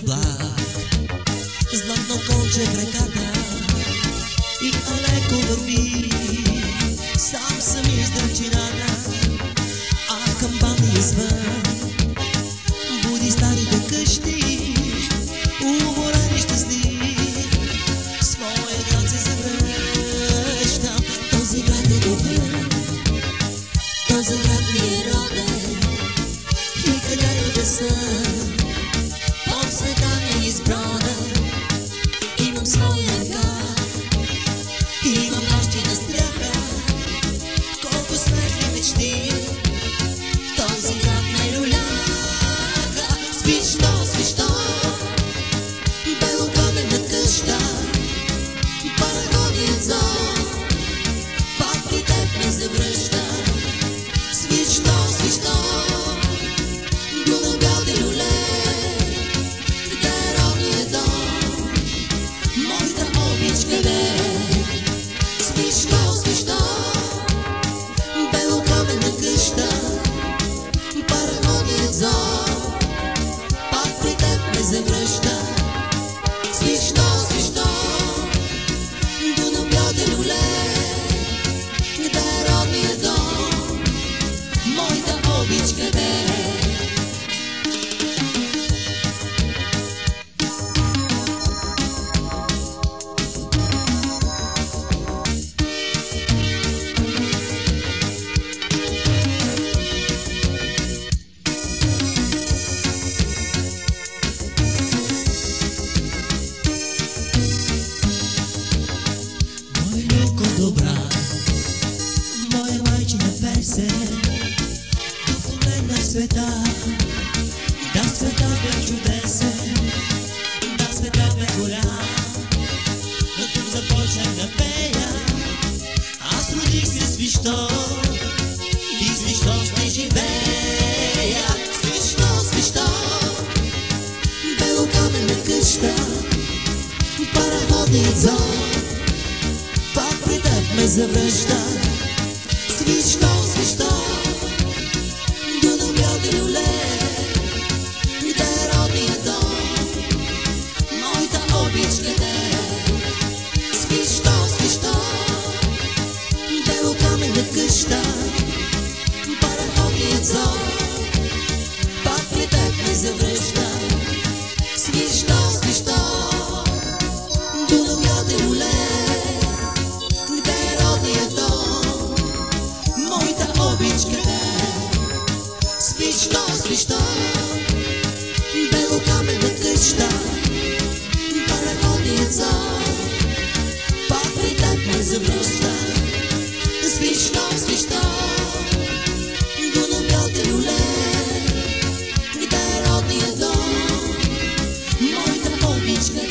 облак, златно конче в реката и алеко върви сам сами с дълчината, а камбани извън буди старите къщи, уморен и щастлив, в своя град се завръщам. Този град е добър, този град ми е роден и където да съм, по света ми е изброда. Имам своя град, имам нощи на страха, колко светли мечти в този град ме люляха. Свищо, свищо, белокаменна къща, параходният зон, пак при теб ме завръща. Свищо, свищо, Дунав бял люле, къде е родният дом, моята обич къде е? Свищо, свищо, белокаменна къща, параходният зон, пак при теб ме завръща. Свищо, свищо, Дунав бял люле, къде е родният дом, моята обич къде е? Мой люко добра, моя майчина песен, на света, да света бе чудесен, да света бе голям, но тук започнах да пея. Аз родих се свищо и свищо ще живея. Свищо, свищо, белокаменна къща, параходният зон, пак при теб ме завръща. Свищо, свищо, Дунав бял люле, къде е родният дом, моята обич къде е? Свищо, свищо, белокаменна къща, параходният зон, пак при теб ме завръща. Свищо, свищо, Дунав бял люле, къде е родният дом, моята обич къде е? Свищо, свищо, белокаменна къща, параходният зон, пак при теб ме завръща. Свищо, свищо, Дунав бял люле, къде е родният дом, моята обич къде